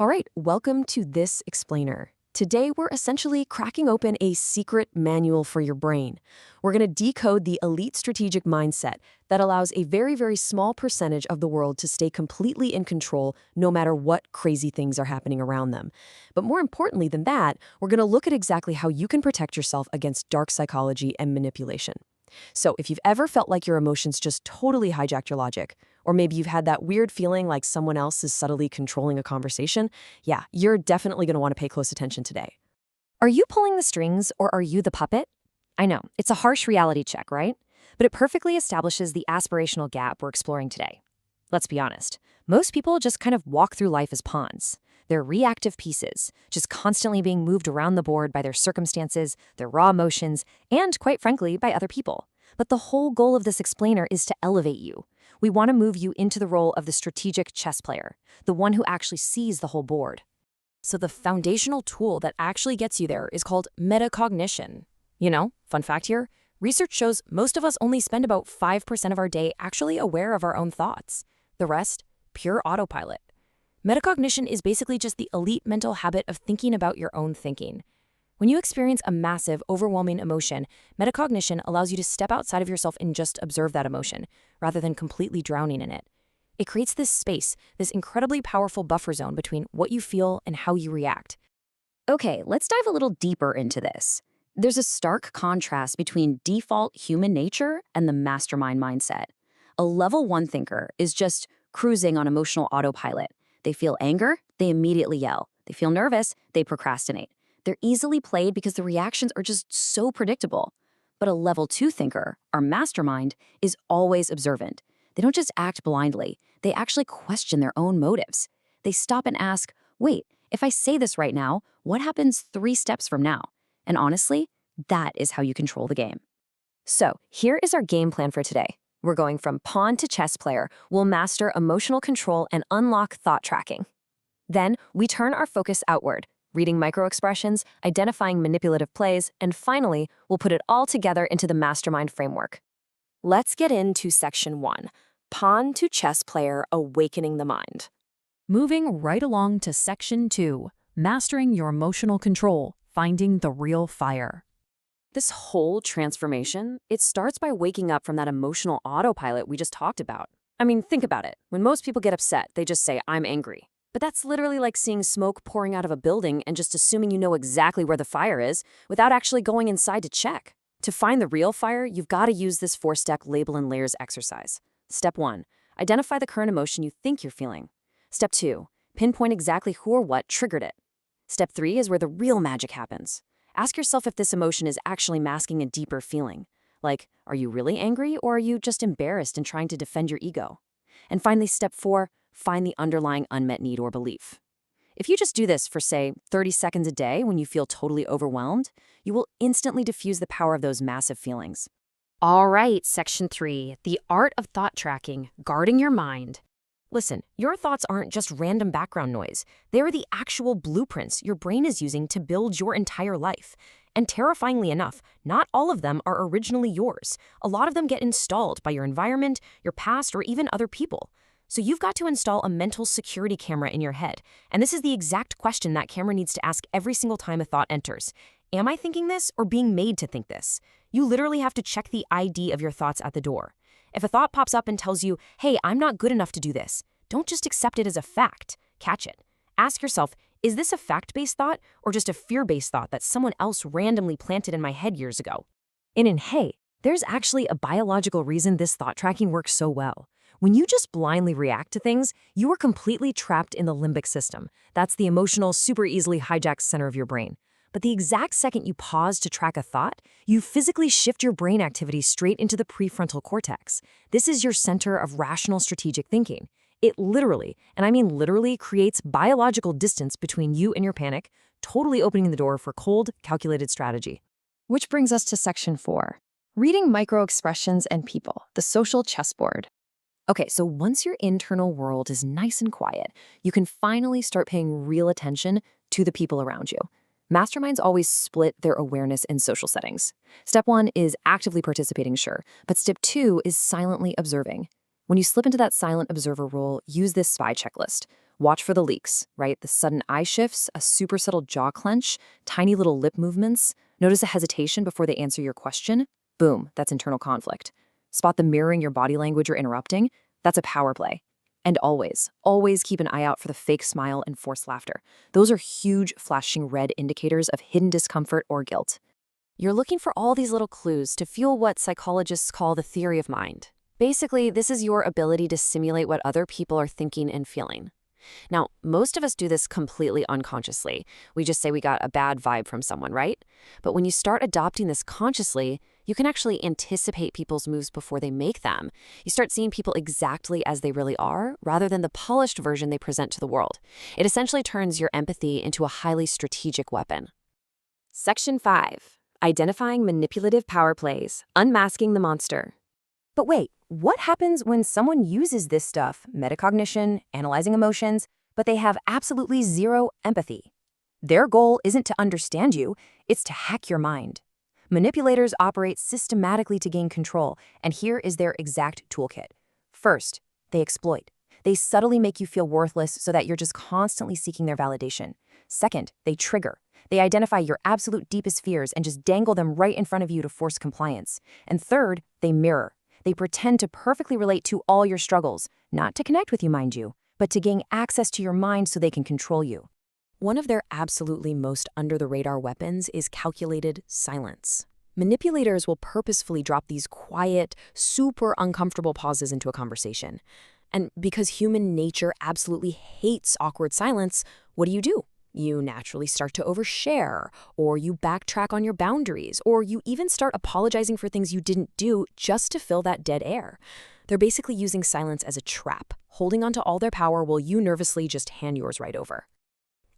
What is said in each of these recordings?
All right, welcome to This Explainer. Today, we're essentially cracking open a secret manual for your brain. We're going to decode the elite strategic mindset that allows a very small percentage of the world to stay completely in control no matter what crazy things are happening around them. But more importantly than that, we're going to look at exactly how you can protect yourself against dark psychology and manipulation. So if you've ever felt like your emotions just totally hijacked your logic, or maybe you've had that weird feeling like someone else is subtly controlling a conversation, yeah, you're definitely going to want to pay close attention today. Are you pulling the strings or are you the puppet? I know, it's a harsh reality check, right? But it perfectly establishes the aspirational gap we're exploring today. Let's be honest, most people just kind of walk through life as pawns. They're reactive pieces, just constantly being moved around the board by their circumstances, their raw emotions, and quite frankly, by other people. But the whole goal of this explainer is to elevate you. We want to move you into the role of the strategic chess player, the one who actually sees the whole board. So the foundational tool that actually gets you there is called metacognition. Fun fact here, research shows most of us only spend about 5% of our day actually aware of our own thoughts. The rest, pure autopilot. Metacognition is basically just the elite mental habit of thinking about your own thinking. When you experience a massive, overwhelming emotion, metacognition allows you to step outside of yourself and just observe that emotion, rather than completely drowning in it. It creates this space, this incredibly powerful buffer zone between what you feel and how you react. Okay, let's dive a little deeper into this. There's a stark contrast between default human nature and the mastermind mindset. A level 1 thinker is just cruising on emotional autopilot. They feel anger, they immediately yell. They feel nervous, they procrastinate. They're easily played because the reactions are just so predictable. But a level 2 thinker, our mastermind, is always observant. They don't just act blindly. They actually question their own motives. They stop and ask, wait, if I say this right now, what happens 3 steps from now? And honestly, that is how you control the game. So here is our game plan for today. We're going from pawn to chess player. We'll master emotional control and unlock thought tracking. Then we turn our focus outward, reading microexpressions, identifying manipulative plays, and finally, we'll put it all together into the mastermind framework. Let's get into section 1, pawn to chess player, awakening the mind. Moving right along to section 2, mastering your emotional control, finding the real fire. This whole transformation, it starts by waking up from that emotional autopilot we just talked about. I mean, think about it. When most people get upset, they just say, I'm angry. But that's literally like seeing smoke pouring out of a building and just assuming you know exactly where the fire is without actually going inside to check. To find the real fire, you've got to use this 4-step label and layers exercise. Step 1, identify the current emotion you think you're feeling. Step 2, pinpoint exactly who or what triggered it. Step 3 is where the real magic happens. Ask yourself if this emotion is actually masking a deeper feeling. Like, are you really angry or are you just embarrassed and trying to defend your ego? And finally, step 4, find the underlying unmet need or belief. If you just do this for, say, 30 seconds a day when you feel totally overwhelmed, you will instantly diffuse the power of those massive feelings. All right, section 3, the art of thought tracking, guarding your mind. Listen, your thoughts aren't just random background noise. They're the actual blueprints your brain is using to build your entire life. And terrifyingly enough, not all of them are originally yours. A lot of them get installed by your environment, your past, or even other people. So you've got to install a mental security camera in your head. And this is the exact question that camera needs to ask every single time a thought enters. Am I thinking this or being made to think this? You literally have to check the ID of your thoughts at the door. If a thought pops up and tells you, hey, I'm not good enough to do this, don't just accept it as a fact. Catch it. Ask yourself, is this a fact-based thought or just a fear-based thought that someone else randomly planted in my head years ago? And hey, there's actually a biological reason this thought tracking works so well. When you just blindly react to things, you are completely trapped in the limbic system. That's the emotional, super easily hijacked center of your brain. But the exact second you pause to track a thought, you physically shift your brain activity straight into the prefrontal cortex. This is your center of rational strategic thinking. It literally, and I mean literally, creates biological distance between you and your panic, totally opening the door for cold, calculated strategy. Which brings us to section 4, reading microexpressions and people, the social chessboard. Okay, so once your internal world is nice and quiet, you can finally start paying real attention to the people around you. Masterminds always split their awareness in social settings. Step 1 is actively participating, sure, but step 2 is silently observing. When you slip into that silent observer role, use this SPY checklist. Watch for the leaks, right? The sudden eye shifts, a super subtle jaw clench, tiny little lip movements. Notice a hesitation before they answer your question. Boom, that's internal conflict. Spot the mirroring your body language or interrupting. That's a power play. And always keep an eye out for the fake smile and forced laughter. Those are huge flashing red indicators of hidden discomfort or guilt. You're looking for all these little clues to fuel what psychologists call the theory of mind. Basically, this is your ability to simulate what other people are thinking and feeling. Now, most of us do this completely unconsciously. We just say we got a bad vibe from someone, right? But when you start adopting this consciously, you can actually anticipate people's moves before they make them. You start seeing people exactly as they really are, rather than the polished version they present to the world. It essentially turns your empathy into a highly strategic weapon. Section 5. Identifying manipulative power plays, unmasking the monster. But wait, what happens when someone uses this stuff, metacognition, analyzing emotions, but they have absolutely zero empathy? Their goal isn't to understand you, it's to hack your mind. Manipulators operate systematically to gain control, and here is their exact toolkit. First, they exploit. They subtly make you feel worthless so that you're just constantly seeking their validation. Second, they trigger. They identify your absolute deepest fears and just dangle them right in front of you to force compliance. And third, they mirror. They pretend to perfectly relate to all your struggles, not to connect with you, mind you, but to gain access to your mind so they can control you. One of their absolutely most under-the-radar weapons is calculated silence. Manipulators will purposefully drop these quiet, super uncomfortable pauses into a conversation. And because human nature absolutely hates awkward silence, what do? You naturally start to overshare, or you backtrack on your boundaries, or you even start apologizing for things you didn't do just to fill that dead air. They're basically using silence as a trap, holding onto all their power while you nervously just hand yours right over.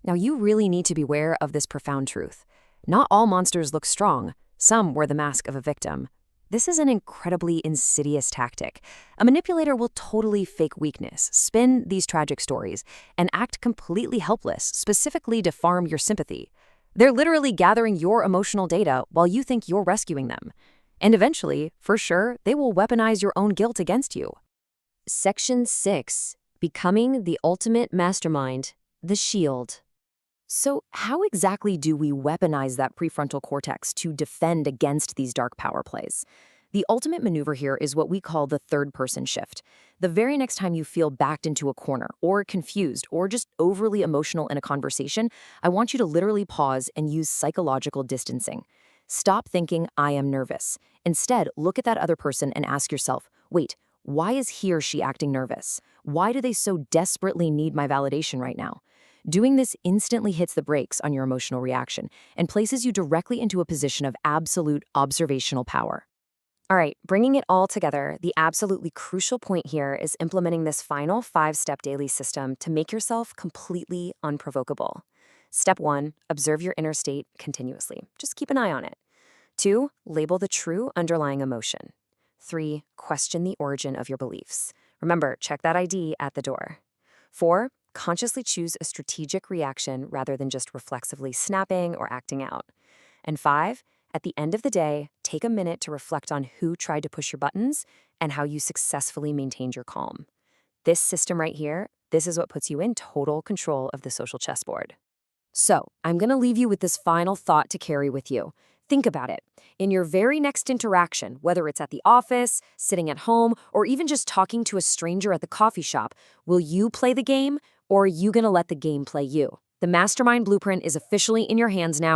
Now, you really need to beware of this profound truth. Not all monsters look strong. Some wear the mask of a victim. This is an incredibly insidious tactic. A manipulator will totally fake weakness, spin these tragic stories, and act completely helpless, specifically to farm your sympathy. They're literally gathering your emotional data while you think you're rescuing them. And eventually, for sure, they will weaponize your own guilt against you. Section 6. Becoming the ultimate mastermind, the shield. So how exactly do we weaponize that prefrontal cortex to defend against these dark power plays? The ultimate maneuver here is what we call the third-person shift. The very next time you feel backed into a corner, or confused, or just overly emotional in a conversation, I want you to literally pause and use psychological distancing. Stop thinking, I am nervous. Instead, look at that other person and ask yourself, wait, why is he or she acting nervous? Why do they so desperately need my validation right now? Doing this instantly hits the brakes on your emotional reaction and places you directly into a position of absolute observational power. All right, bringing it all together, the absolutely crucial point here is implementing this final 5-step daily system to make yourself completely unprovocable. Step 1, observe your inner state continuously. Just keep an eye on it. 2, label the true underlying emotion. 3, question the origin of your beliefs. Remember, check that ID at the door. 4, consciously choose a strategic reaction rather than just reflexively snapping or acting out. And 5, at the end of the day, take a minute to reflect on who tried to push your buttons and how you successfully maintained your calm. This system right here, this is what puts you in total control of the social chessboard. So, I'm going to leave you with this final thought to carry with you. Think about it. In your very next interaction, whether it's at the office, sitting at home, or even just talking to a stranger at the coffee shop, will you play the game, or are you going to let the game play you? The Mastermind Blueprint is officially in your hands now.